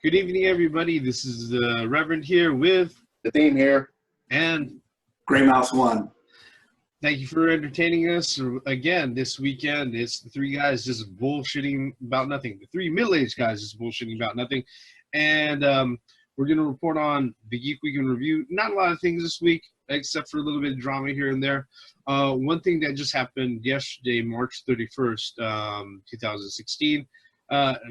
Good evening, everybody. This is the Reverend here with The theme here. and Graymouse 1. thank you for entertaining us again this weekend. It's the three guys just bullshitting about nothing. The three middle-aged guys just bullshitting about nothing. And we're going to report on the Geek Week in Review. Not a lot of things this week, except for a little bit of drama here and there. One thing that just happened yesterday, March 31st, 2016,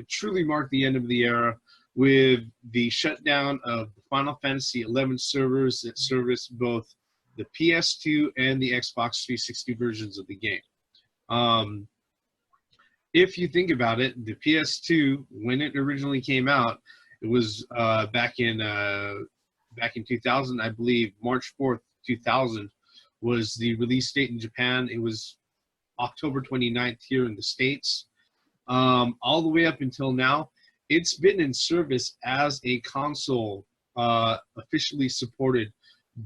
truly marked the end of the era with the shutdown of the Final Fantasy XI servers that service both the PS2 and the Xbox 360 versions of the game. If you think about it, the PS2, when it originally came out, it was back in 2000, I believe. March 4th, 2000 was the release date in Japan. It was October 29th here in the States. All the way up until now, it's been in service as a console officially supported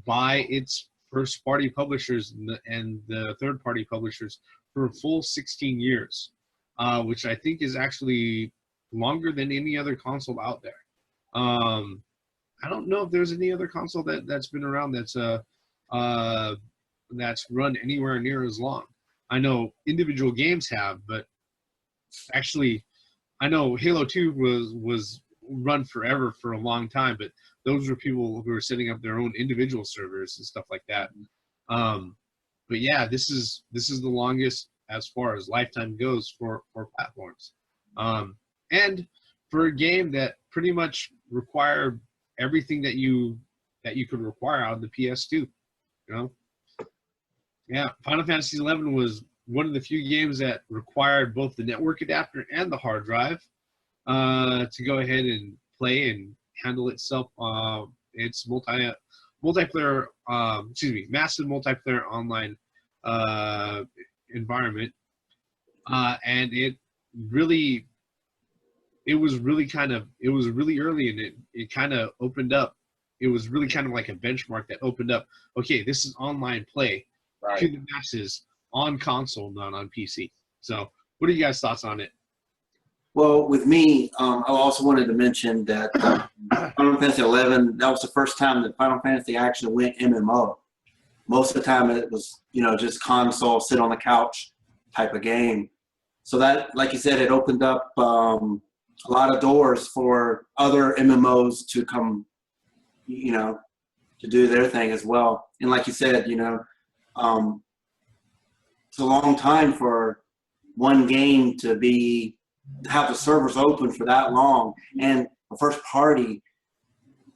by its first-party publishers and the third-party publishers for a full 16 years, which I think is actually longer than any other console out there. I don't know if there's any other console that's been around that's run anywhere near as long. I know individual games have, but actually, I know Halo 2 was run forever for a long time, but those were people who were setting up their own individual servers and stuff like that. But yeah, this is the longest as far as lifetime goes for platforms. And for a game that pretty much required everything that you could require out of the PS2, you know? Yeah, Final Fantasy XI was one of the few games that required both the network adapter and the hard drive to go ahead and play and handle itself. It's multiplayer, massive multiplayer online environment, and it was really early, and it kind of opened up. It was really kind of like a benchmark that opened up. Okay, this is online play to the masses on console, not on PC. So, what are you guys' thoughts on it? Well, with me, I also wanted to mention that Final Fantasy XI, that was the first time that Final Fantasy actually went MMO. Most of the time it was, just console, sit on the couch type of game. So that, like you said, it opened up a lot of doors for other MMOs to come, to do their thing as well. And like you said, it's a long time for one game to have the servers open for that long, and the first party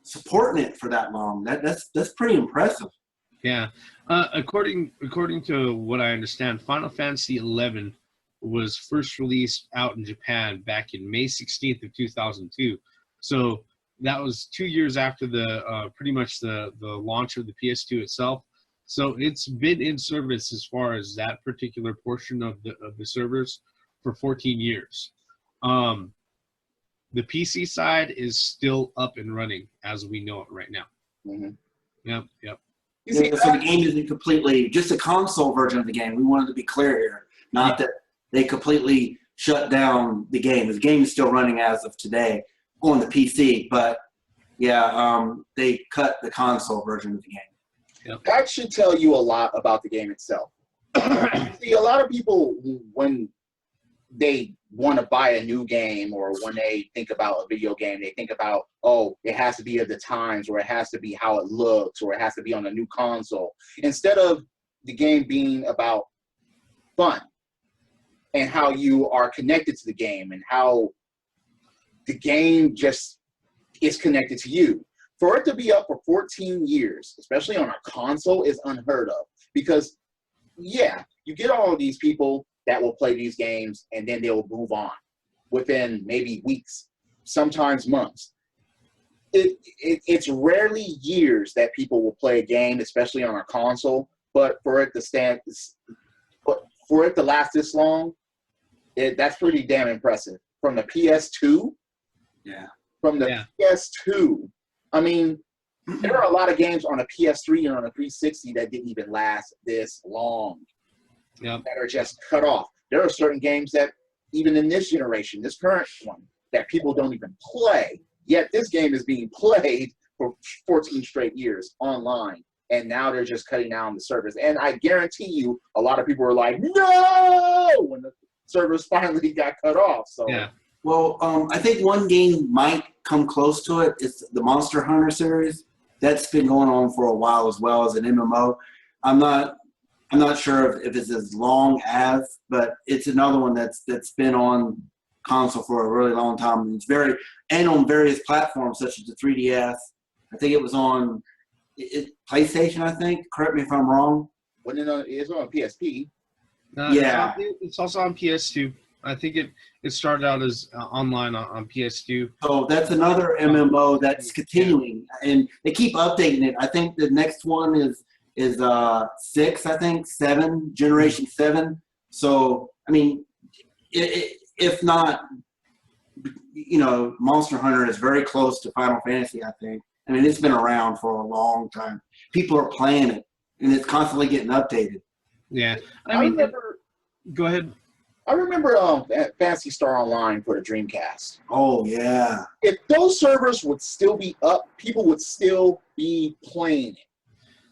supporting it for that long. That's pretty impressive. Yeah, according to what I understand, Final Fantasy XI was first released out in Japan back in May 16th of 2002. So that was 2 years after the pretty much the launch of the PS2 itself. So it's been in service as far as that particular portion of the servers for 14 years. The PC side is still up and running as we know it right now. Mm-hmm. Yep. So the game isn't completely just a console version of the game. We wanted to be clear here, not that they completely shut down the game. The game is still running as of today on the PC, but they cut the console version of the game. Yep. That should tell you a lot about the game itself. See, a lot of people, when they want to buy a new game or when they think about a video game, they think about, it has to be of the times, or it has to be how it looks, or it has to be on a new console. Instead of the game being about fun and how you are connected to the game and how the game just is connected to you. For it to be up for 14 years, especially on a console, is unheard of. Because, you get all of these people that will play these games and then they will move on within maybe weeks, sometimes months. It's rarely years that people will play a game, especially on a console. But for it to last this long, that's pretty damn impressive. From the PS2, PS2. I mean, there are a lot of games on a PS3 and on a 360 that didn't even last this long. Yep. That are just cut off. There are certain games that, even in this generation, this current one, that people don't even play Yet this game is being played for 14 straight years online, and now they're just cutting down the servers. And I guarantee you, a lot of people were like, "No!" when the servers finally got cut off. So, Yeah. Well, I think one game might come close to it. It's the Monster Hunter series. That's been going on for a while as well as an MMO. I'm not sure if it's as long as, but it's another one that's been on console for a really long time. It's and on various platforms such as the 3DS. I think it was on PlayStation, I think. Correct me if I'm wrong. but it's on PSP. Yeah. It's also on PS2. I think it started out as online on PS2. So that's another MMO that's continuing, and they keep updating it. I think the next one is 6, I think 7, Generation 7. So I mean, if not, Monster Hunter is very close to Final Fantasy. I think. I mean, it's been around for a long time. People are playing it, and it's constantly getting updated. Yeah, I remember. Go ahead. I remember Phantasy Star Online for the Dreamcast. Oh yeah. If those servers would still be up, people would still be playing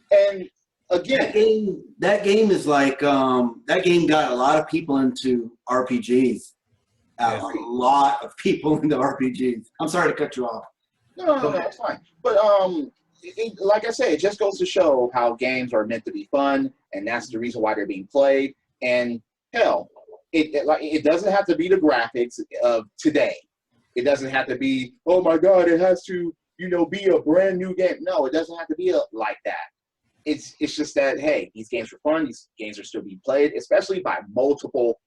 it. And again, that game is like that game got a lot of people into RPGs. A lot of people into RPGs. I'm sorry to cut you off. No, that's fine. But like I said, it just goes to show how games are meant to be fun, and that's the reason why they're being played. And hell, it doesn't have to be the graphics of today. It doesn't have to be, oh my God, it has to, be a brand new game. No, it doesn't have to be like that. It's just that, hey, these games are fun. These games are still being played, especially by multiple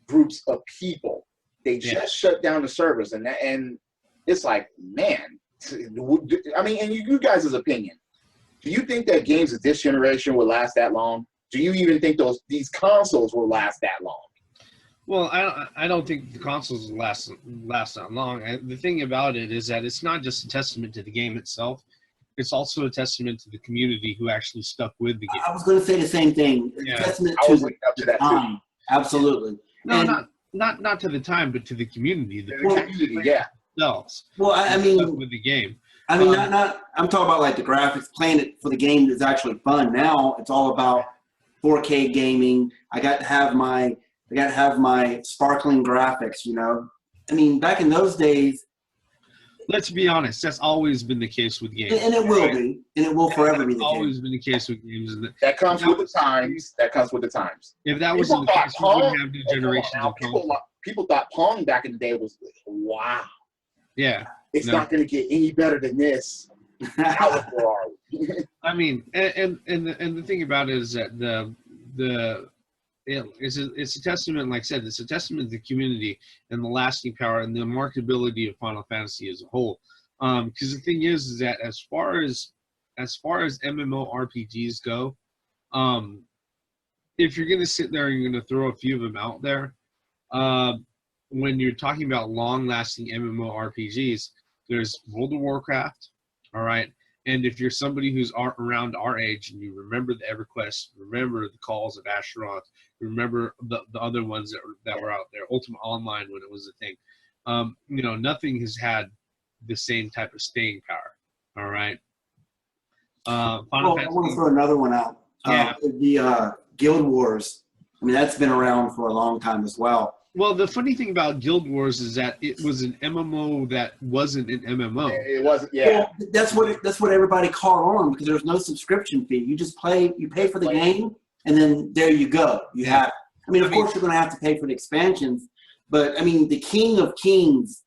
groups of people. They just shut down the servers, and it's like, man. I mean, in you guys' opinion, do you think that games of this generation will last that long? Do you even think these consoles will last that long? Well, I don't think the consoles will last that long. The thing about it is that it's not just a testament to the game itself. It's also a testament to the community who actually stuck with the game. I was going to say the same thing. Yeah. Testament I was to looking up to that time. too. Absolutely. No, not to the time, but to the community. The Community, yeah. themselves. Well, I mean, Stuck with the game. I'm talking about like the graphics. Playing it for the game is actually fun. Now it's all about 4K gaming. I got to have my sparkling graphics. I mean, back in those days. Let's be honest. That's always been the case with games, and it will be, and it will forever be the case. Always been the case with games. That comes with the times. That comes with the times. If that wasn't the case, we wouldn't have new generations of consoles. People thought Pong back in the day was wow. Yeah. It's not going to get any better than this. How are we? I mean, and the thing about it is that it's a testament, like I said, it's a testament to the community and the lasting power and the marketability of Final Fantasy as a whole. Because the thing is that as far as MMORPGs go, if you're gonna sit there and you're gonna throw a few of them out there, when you're talking about long-lasting MMORPGs, there's World of Warcraft, all right. And if you're somebody who's around our age and you remember the EverQuest, remember the Calls of Azeroth, remember the other ones that were out there, Ultima Online when it was a thing, nothing has had the same type of staying power. All right. I want to throw another one out. Yeah. The Guild Wars. I mean, that's been around for a long time as well. Well, the funny thing about Guild Wars is that it was an MMO that wasn't an MMO. It wasn't, yeah. Well, that's what everybody caught on because there's no subscription fee. You just you pay for the game, and then there you go. You have. I mean, of course, you're going to have to pay for the expansions, but I mean, the king of kings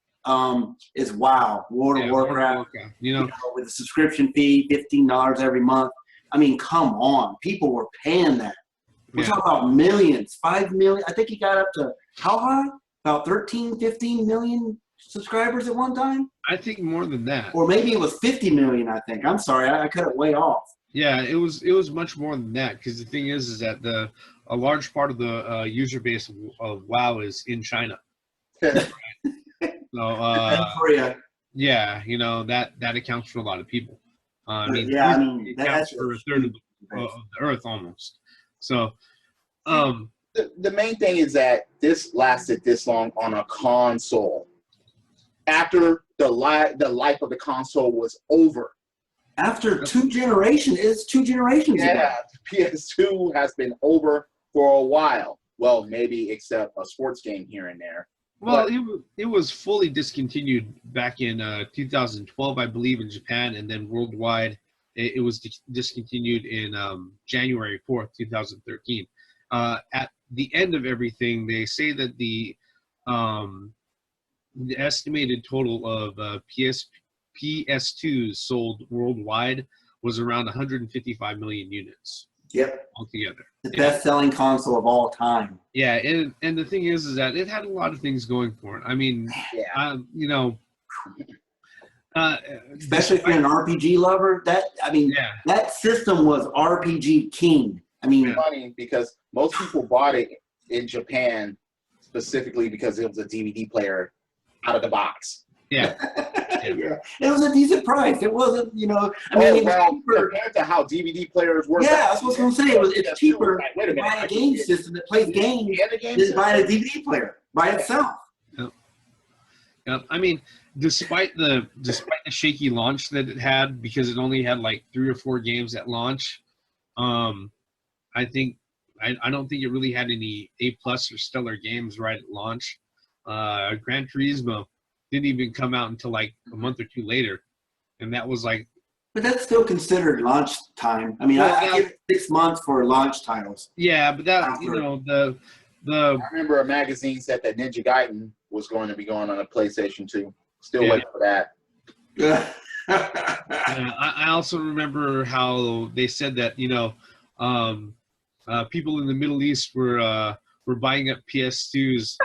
is WoW, World of Warcraft. With a subscription fee, $15 every month. I mean, come on, people were paying that. We're talking about millions, 5 million. I think he got up to how high? About 13, 15 million subscribers at one time? I think more than that. Or maybe it was 50 million, I think. I'm sorry, I cut it way off. Yeah, it was much more than that because the thing is that a large part of the user base of WoW is in China. So Korea. Yeah, that accounts for a lot of people. It accounts for a third of the Earth almost. So, the main thing is that this lasted this long on a console. after the life of the console was over. After 2 generations, it's 2 generations ago. Yeah, PS2 has been over for a while. Well, maybe except a sports game here and there. Well, it was fully discontinued back in 2012, I believe, in Japan, and then worldwide it was discontinued in January 4th, 2013. At the end of everything, they say that the estimated total of PS2s sold worldwide was around 155 million units. Yep. Altogether. The best-selling console of all time. Yeah, and the thing is that it had a lot of things going for it. I mean, you know, especially if you're an RPG lover, that system was RPG king. I mean, funny because most people bought it in Japan specifically because it was a DVD player out of the box. Yeah. It was a decent price. It wasn't, you know, I mean, compared to how DVD players work. Yeah, that's what I was going to say. It's cheaper to buy a game system that plays games than buying a DVD player by itself. Yep. I mean, despite the shaky launch that it had, because it only had like 3 or 4 games at launch, I don't think it really had any A+ or stellar games right at launch. Gran Turismo didn't even come out until like a month or 2 later, and that was like. But that's still considered launch time. I mean, I give 6 months for launch titles. Yeah, but that the. I remember a magazine said that Ninja Gaiden was going to be going on a PlayStation 2. Still waiting for that. I also remember how they said that people in the Middle East were buying up PS2s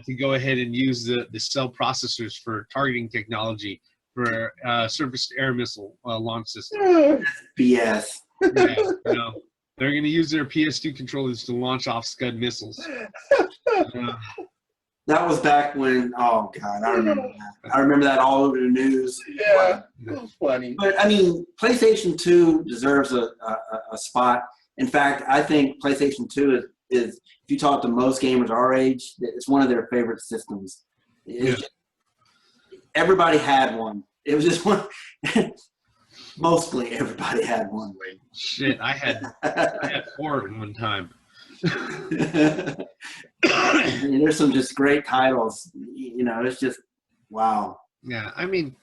to go ahead and use the cell processors for targeting technology for surface-to-air missile launch systems. BS. Yeah, they're going to use their PS2 controllers to launch off Scud missiles. That was back when, oh God, I remember that. I remember that all over the news. Yeah, it was funny. But I mean, PlayStation 2 deserves a spot. In fact, I think PlayStation 2 is, if you talk to most gamers our age, it's one of their favorite systems. Everybody had one. It was just one. Mostly everybody had one. Shit, I had 4 at one time. There's some just great titles. You know, it's just wow. Yeah, I mean,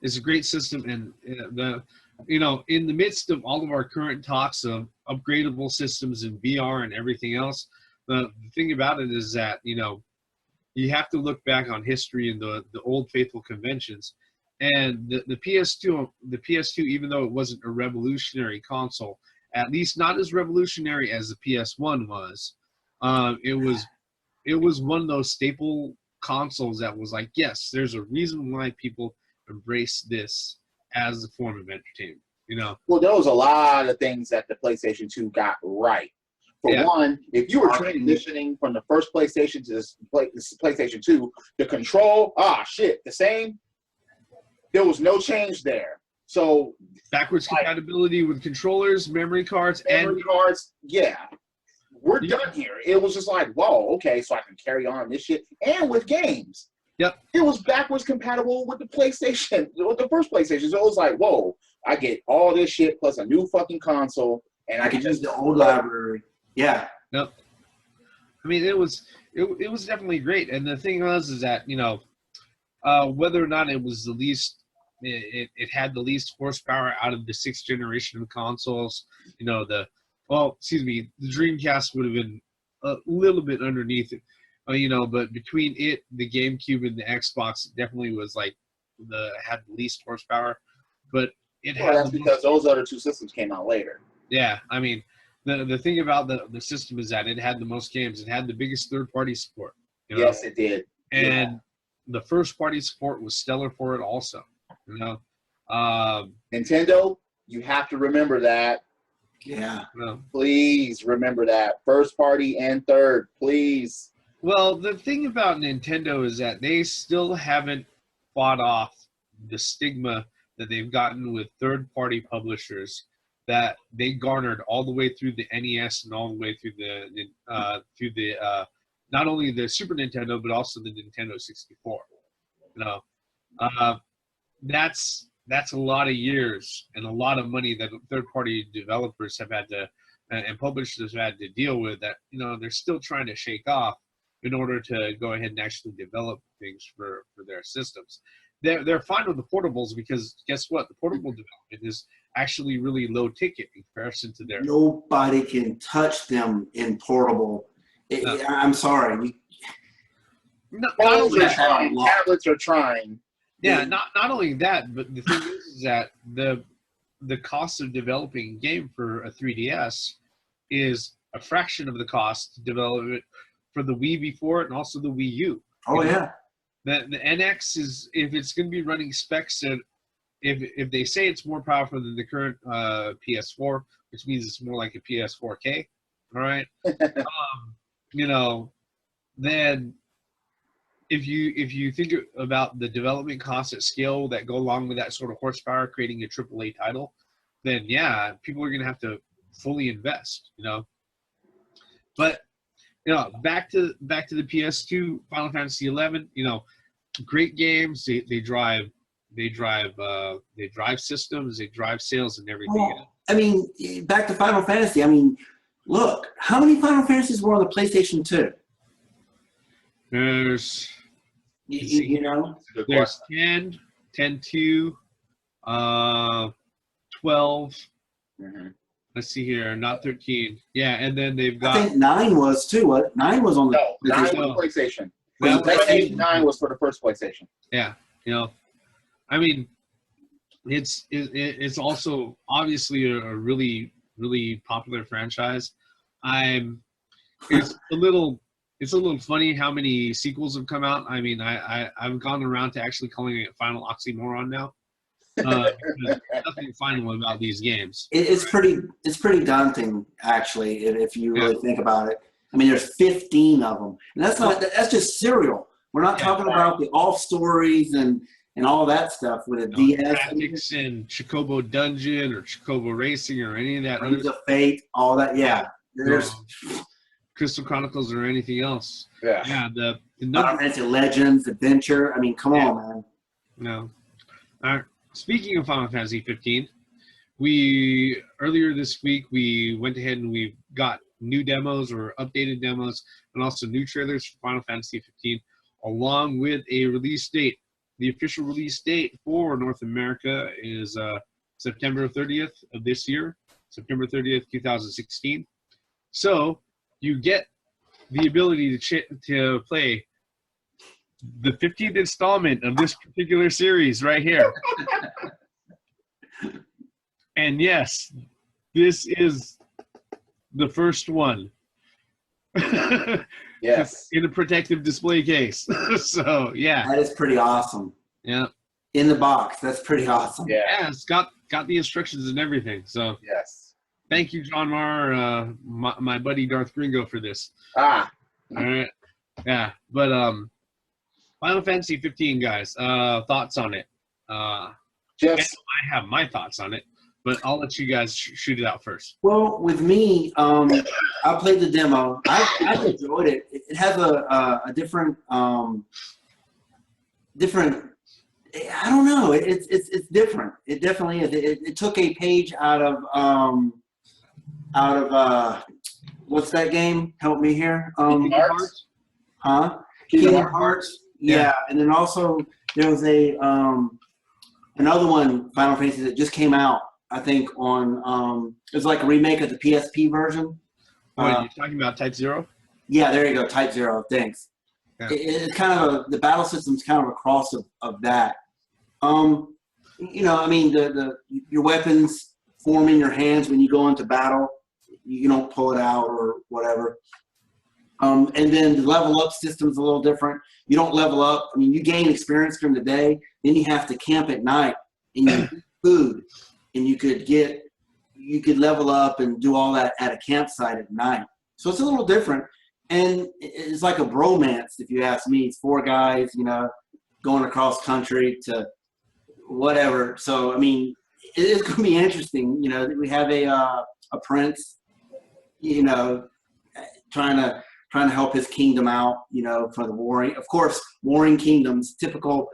it's a great system, and in the midst of all of our current talks of upgradable systems and VR and everything else, the thing about it is that you have to look back on history and the old faithful conventions. And the PS2, even though it wasn't a revolutionary console, at least not as revolutionary as the PS1 was, it was one of those staple consoles that was like, yes, there's a reason why people embrace this as a form of entertainment. Well, there was a lot of things that the PlayStation 2 got right. For one, if you were transitioning from the first PlayStation to this PlayStation 2, the control, the same. There was no change there. So backwards compatibility with controllers, memory cards, yeah. We're done here. It was just like, whoa, okay, so I can carry on this shit. And with games. Yep. It was backwards compatible with the PlayStation, with the first PlayStation. So it was like, whoa, I get all this shit plus a new fucking console, and I can use the old library. Yeah. Yep. I mean, it was definitely great. And the thing is that, whether or not it was the least, it had the least horsepower out of the 6th generation of consoles. The Dreamcast would have been a little bit underneath it, but between it, the GameCube, and the Xbox, it definitely was like had the least horsepower. But that's because those other 2 systems came out later. Yeah, I mean, the thing about the system is that it had the most games. It had the biggest third-party support. Yes, it did. And the first-party support was stellar for it also. Nintendo, you have to remember that. Yeah. Please remember that. First party and third, please. Well, the thing about Nintendo is that they still haven't fought off the stigma that they've gotten with third-party publishers that they garnered all the way through the NES and all the way through the not only the Super Nintendo but also the Nintendo 64. You know, that's a lot of years and a lot of money that third-party developers have had to and publishers have had to deal with, that, you know, they're still trying to shake off in order to go ahead and actually develop things for their systems. They're fine with the portables because guess what? The portable development is actually really low ticket in comparison to their. Nobody can touch them in portable. I'm sorry. Tablets are trying. Yeah, not only that, but the thing is that the cost of developing a game for a 3DS is a fraction of the cost to develop it for the Wii before it and also the Wii U. Oh, yeah. The NX is, if it's going to be running specs that, if they say it's more powerful than the current PS4, which means it's more like a PS4K, all right? You know, then if you think about the development costs at scale that go along with that sort of horsepower, creating a AAA title, then yeah, people are going to have to fully invest, you know. But you know, back to the PS2, Final Fantasy 11. You know, great games. They drive systems. They drive sales and everything. Well, I mean, back to Final Fantasy. I mean, look, how many Final Fantasies were on the PlayStation 2? There's you know, there's 10, 10-2, 12. Mm-hmm. Let's see here, not 13. Yeah, and then they've got. I think 9 was too. What? 9 was on the. No, 9 was PlayStation. That was 9 was for the first PlayStation. Yeah, you know, I mean, it's also obviously a really popular franchise. It's a little funny how many sequels have come out. I mean, I've gone around to actually calling it Final Oxymoron now. There's nothing final about these games. It's pretty daunting, actually, if you really think about it. I mean, there's 15 of them, and that's just serial. We're not talking about the off stories and all that stuff with a DS. Tactics and Chocobo Dungeon or Chocobo Racing or any of that. Rings of Fate, all that. Yeah, there's Crystal Chronicles or anything else. Yeah. The Final Fantasy Legends, Adventure. I mean, come on, man. No. All right. Speaking of Final Fantasy 15, earlier this week we went ahead and we got new demos or updated demos and also new trailers for Final Fantasy 15, along with a release date. The official release date for North America is September 30th of this year, September 30th, 2016. So you get the ability to play the 15th installment of this particular series right here. And yes, this is the first one. Yes. In a protective display case. So, yeah. That is pretty awesome. Yeah. In the box. That's pretty awesome. Yeah, it's got the instructions and everything. So, yes. Thank you, John Marr, my buddy Darth Gringo, for this. All right. Yeah, but Final Fantasy 15, guys. Thoughts on it? I have my thoughts on it, but I'll let you guys shoot it out first. Well, with me, I played the demo. I enjoyed it. It has a different. I don't know. It's different. It definitely is. It took a page out of what's that game? Help me here. Kingdom Hearts? Huh? Kingdom Hearts. Yeah, and then also there was another one, Final Fantasy, that just came out. I think on it was like a remake of the PSP version. You're talking about Type 0? Yeah, there you go, Type 0. Thanks. Yeah. It's kind of the battle system's kind of a cross of that. You know, I mean, your weapons form in your hands when you go into battle. You don't pull it out or whatever. And then the level up system's a little different. You don't level up. I mean, you gain experience during the day, then you have to camp at night and you eat food, and you could level up and do all that at a campsite at night. So it's a little different, and it's like a bromance, if you ask me. It's 4 guys, you know, going across country to whatever. So I mean, it's going to be interesting. You know, we have a prince, you know, trying trying to help his kingdom out, you know, for the warring. Of course, warring kingdoms, typical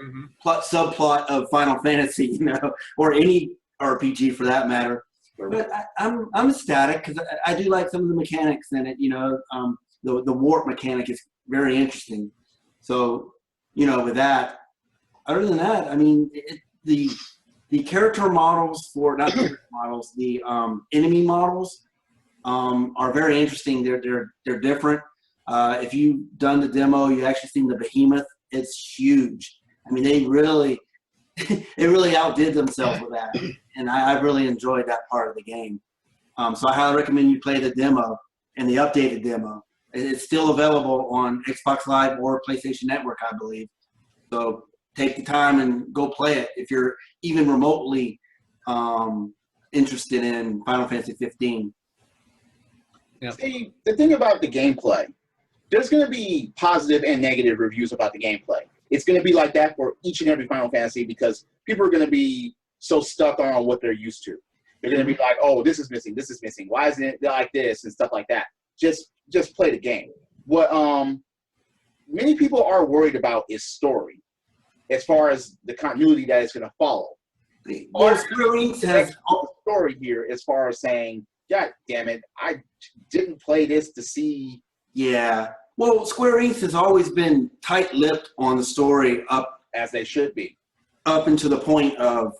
subplot of Final Fantasy, you know, or any RPG for that matter. But I'm ecstatic because I do like some of the mechanics in it. You know, the warp mechanic is very interesting. So, you know, with that, other than that, I mean, the character models for not character models, the enemy models are very interesting. They're different. If you've done the demo, you actually seen the behemoth. It's huge. I mean, they really outdid themselves with that, and I really enjoyed that part of the game. So I highly recommend you play the demo and the updated demo. It's still available on Xbox Live or PlayStation Network, I believe. So take the time and go play it if you're even remotely interested in Final Fantasy 15. Yeah. See, the thing about the gameplay, there's going to be positive and negative reviews about the gameplay. It's going to be like that for each and every Final Fantasy because people are going to be so stuck on what they're used to. They're going to be like, oh, this is missing. Why isn't it like this and stuff like that? Just play the game. What many people are worried about is story, as far as the continuity that it's going to follow. Well, Square Enix has story here as far as saying, God damn it, I didn't play this to see. Yeah. Well, Square Enix has always been tight-lipped on the story up as they should be, up until the point of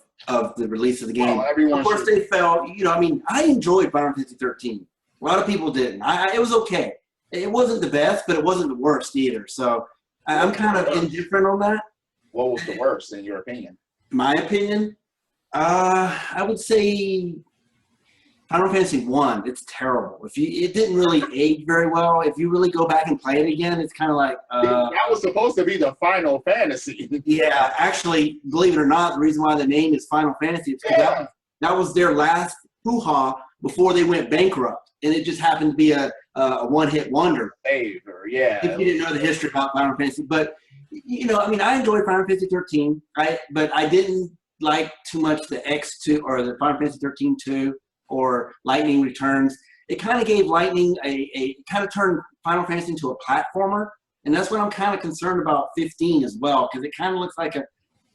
the release of the game. Well, of course, they felt, you know, I mean, I enjoyed Final Fantasy 13. A lot of people didn't. It was okay. It wasn't the best, but it wasn't the worst either. So I'm kind of indifferent on that. What was the worst, in your opinion? My opinion? I would say Final Fantasy 1. It's terrible. It didn't really age very well. If you really go back and play it again, it's kind of like that was supposed to be the Final Fantasy. Yeah, actually, believe it or not, the reason why the name is Final Fantasy is because that was their last hoo-ha before they went bankrupt, and it just happened to be a one-hit wonder. Favor, yeah. If you didn't know the history about Final Fantasy, but you know, I mean, I enjoyed Final Fantasy 13, but I didn't like too much the X2 or the Final Fantasy 13 2 or Lightning Returns. It kind of gave Lightning it kind of turned Final Fantasy into a platformer, and that's what I'm kind of concerned about 15 as well, because it kind of looks like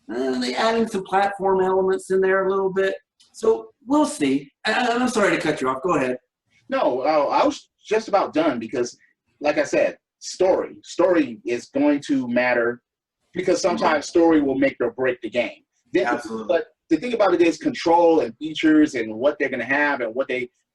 they adding some platform elements in there a little bit. So we'll see. I'm sorry to cut you off. Go ahead. No, I was just about done because, like I said, story is going to matter because sometimes story will make or break the game. Absolutely. But the thing about it is control and features and what they're going to have and what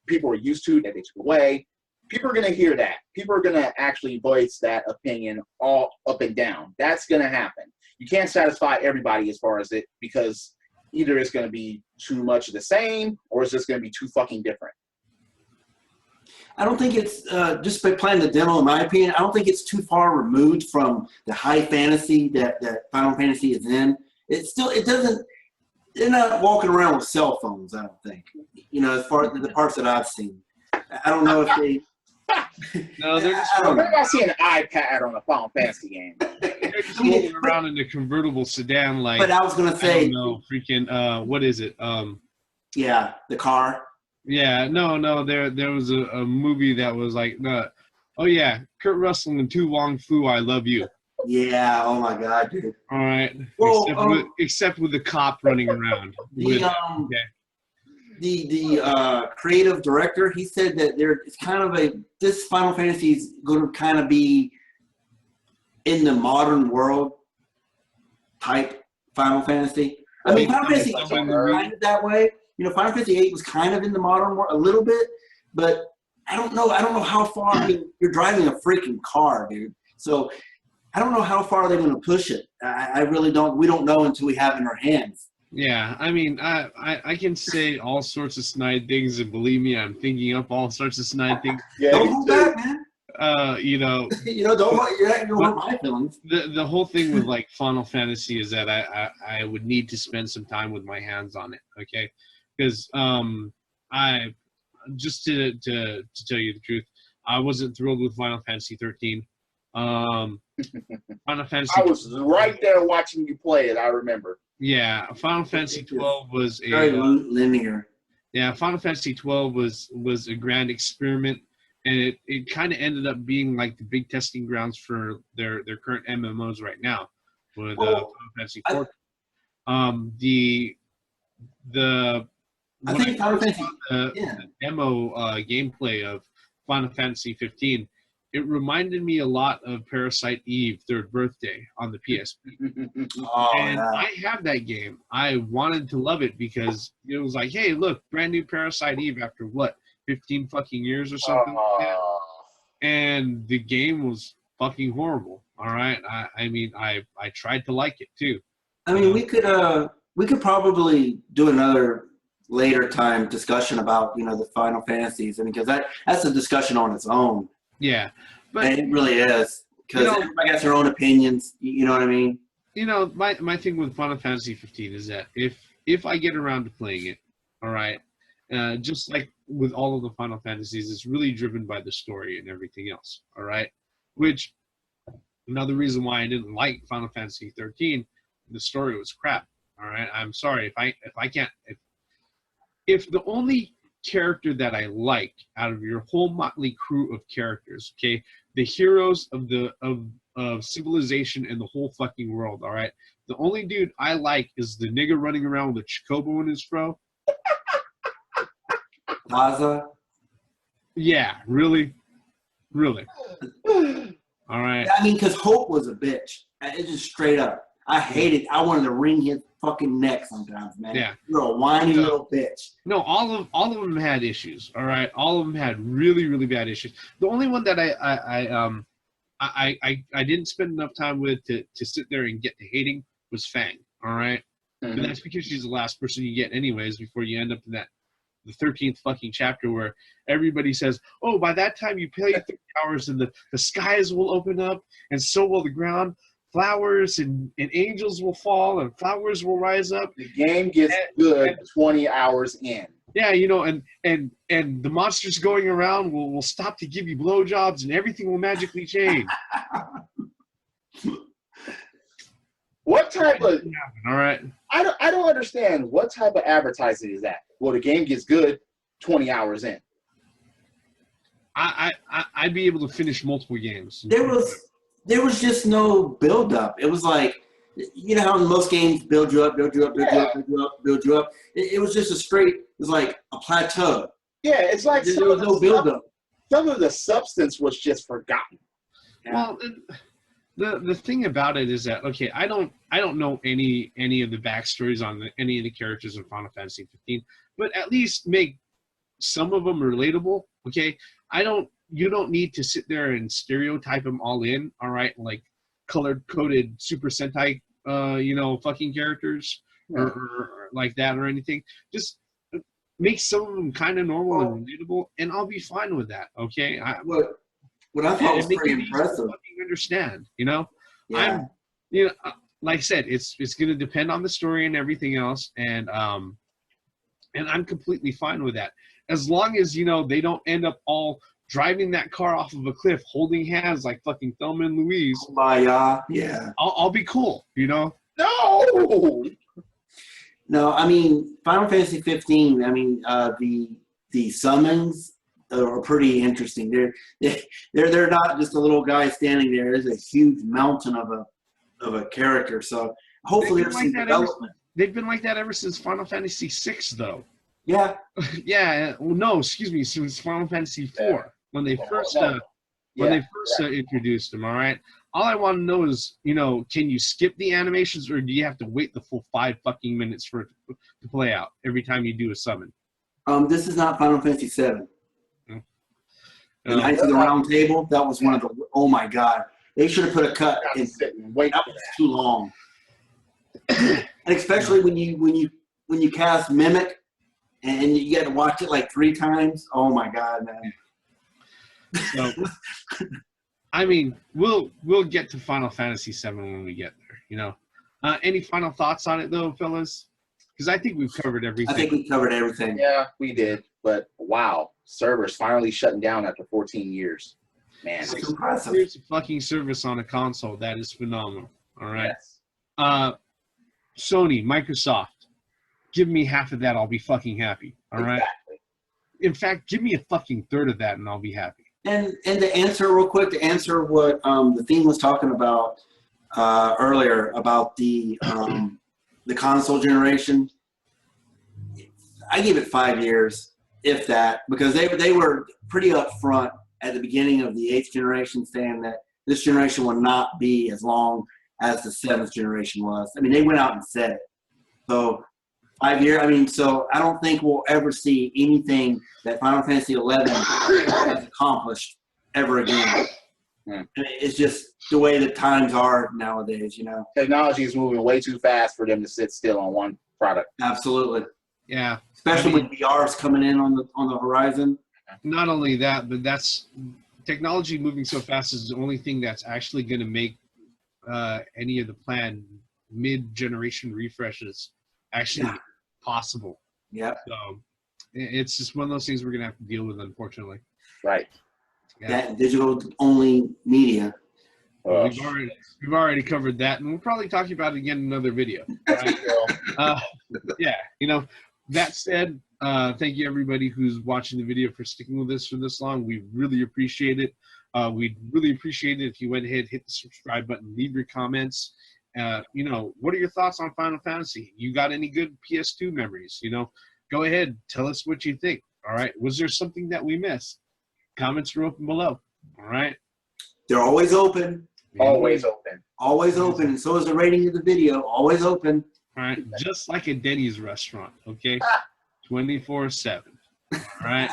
people are used to that they took away. People are going to hear that. People are going to actually voice that opinion all up and down. That's going to happen. You can't satisfy everybody as far as it, because either it's going to be too much of the same or it's just going to be too fucking different. I don't think it's, just by playing the demo, in my opinion, I don't think it's too far removed from the high fantasy that Final Fantasy is in. They're not walking around with cell phones, I don't think. You know, as far as the parts that I've seen. I don't know if they... No, they're just I don't know if I see an iPad on a Final Fantasy game. they're just rolling around in a convertible sedan like... But I was going to say... I don't know, freaking, what is it? Yeah, the car. Yeah, no, there was a movie that was like, oh yeah, Kurt Russell and Tu Wong Fu, I Love You. Yeah, oh my God, dude. All right, well, except with the cop running around. The creative director, he said that it's kind of this Final Fantasy is going to kind of be in the modern world type Final Fantasy. I mean, Final Fantasy was kind of that way. You know, Final Fantasy 8 was kind of in the modern world a little bit, but I don't know how far. I mean, you're driving a freaking car, dude. So I don't know how far they're going to push it. I really don't. We don't know until we have it in our hands. Yeah, I mean, I can say all sorts of snide things, and believe me, I'm thinking up all sorts of snide things. Yeah, don't hold back, man. You know, you're not going to hurt my feelings. The whole thing with like Final Fantasy is that I would need to spend some time with my hands on it. Okay, because I just to tell you the truth, I wasn't thrilled with Final Fantasy 13. Final Fantasy. I was right there watching you play it. I remember. Yeah, Final Fantasy 12 was very linear. Yeah, Final Fantasy 12 was a grand experiment it kind of ended up being like the big testing grounds for their current MMOs right now with Final Fantasy 14. The I when think Final Fantasy, the demo gameplay of Final Fantasy 15, it reminded me a lot of Parasite Eve Third Birthday on the PSP. And I have that game. I wanted to love it because it was like, hey, look, brand new Parasite Eve after what, 15 fucking years or something like that. And the game was fucking horrible. All right. I mean, I tried to like it too. I mean, we could probably do another later time discussion about, you know, the Final Fantasies. I mean, because that's a discussion on its own. Yeah, but and it really is, because everybody has their own opinions. You know what I mean? You know, my thing with Final Fantasy 15 is that if I get around to playing it, all right, just like with all of the Final Fantasies, it's really driven by the story and everything else. All right, which another reason why I didn't like Final Fantasy 13, the story was crap. All right, I'm sorry if the only character that I like out of your whole motley crew of characters, okay, the heroes of civilization and the whole fucking world, all right, the only dude I like is the nigga running around with a chocobo in his fro. Gaza? Yeah, really? All right. I mean, because Hope was a bitch. It's just straight up. I hated. I wanted to wring his fucking neck sometimes, man. Yeah. You're a whiny little bitch. No, all of them had issues. All right, all of them had really, really bad issues. The only one that I didn't spend enough time with to sit there and get to hating was Fang. All right, but that's because she's the last person you get anyways before you end up in the 13th fucking chapter where everybody says, oh, by that time you play 30 hours and the skies will open up and so will the ground. Flowers and angels will fall and flowers will rise up. The game gets good 20 hours in. Yeah, you know, and the monsters going around will stop to give you blowjobs and everything will magically change. What type of? All right. I don't understand. What type of advertising is that? Well, the game gets good 20 hours in. I'd be able to finish multiple games. There was just no build up. It was like, you know how in most games build you up. It was just a straight. It was like a plateau. Yeah, it's like there was no build up. Some of the substance was just forgotten. Well, the thing about it is that, okay, I don't know any of the backstories on any of the characters in Final Fantasy 15, but at least make some of them relatable. Okay, you don't need to sit there and stereotype them all in, all right, like color-coded Super Sentai, fucking characters or like that or anything. Just make some of them kind of normal and relatable, and I'll be fine with that, okay? What I thought was pretty impressive. Fucking understand, you know? Yeah. Like I said, it's going to depend on the story and everything else, and I'm completely fine with that. As long as, they don't end up all driving that car off of a cliff, holding hands like fucking Thelma and Louise. Yeah. I'll be cool, No! No, I mean, Final Fantasy 15, I mean, the summons are pretty interesting. They're not just a little guy standing there. There's a huge mountain of a character. So hopefully there's some development. They've been like that ever since Final Fantasy 6, though. Yeah. Yeah. Well, no, excuse me. Since Final Fantasy 4, when they first introduced them. All right. All I want to know is, can you skip the animations, or do you have to wait the full 5 fucking minutes for it to play out every time you do a summon? This is not Final Fantasy 7. The Knights of the Round Table, that was one of the. Oh my God, they should have put a cut in. Wait, that was too long. And especially when you cast Mimic, and you got to watch it like 3 times. Oh my God, man. So, I mean, we'll get to Final Fantasy 7 when we get there. Any final thoughts on it though, fellas? Because I think we've covered everything. I think we covered everything. Yeah, we did. But wow, servers finally shutting down after 14 years. Man, 6 years of fucking service on a console. That is phenomenal. All right. Yes. Sony, Microsoft, give me half of that. I'll be fucking happy. All right. Exactly. In fact, give me a fucking third of that, and I'll be happy. And to answer real quick, to answer what the theme was talking about earlier about the console generation, I give it 5 years, if that, because they were pretty upfront at the beginning of the 8th generation, saying that this generation will not be as long as the 7th generation was. I mean, they went out and said it. So 5 years. I mean, so I don't think we'll ever see anything that Final Fantasy XI has accomplished ever again. Yeah. It's just the way the times are nowadays, you know. Technology is moving way too fast for them to sit still on one product. Absolutely. Yeah. Especially I mean, with VR's coming in on the horizon. not only that, but that's technology moving so fast is the only thing that's actually going to make any of the planned mid-generation refreshes actually possible. Yeah. So it's just one of those things we're going to have to deal with, unfortunately. Right. Yeah. That digital only media. We've already covered that, and we'll probably talk about it again in another video. Right? Yeah, you know, that said, thank you everybody who's watching the video for sticking with us for this long. We really appreciate it. We'd really appreciate it if you went ahead, hit the subscribe button, leave your comments. You know, what are your thoughts on Final Fantasy? You got any good PS2 memories? You know, go ahead, tell us what you think. All right, was there something that we missed? Comments are open below. All right, They're always open. Always open. Always open. And so is the rating of the video. Always open. all right, just like a Denny's restaurant. Okay, 24/7. All right.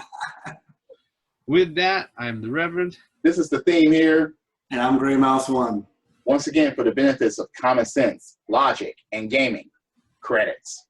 With that, I'm the Reverend. This is the theme here. And I'm Graymouse 1. Once again, for the benefits of common sense, logic, and gaming. Credits.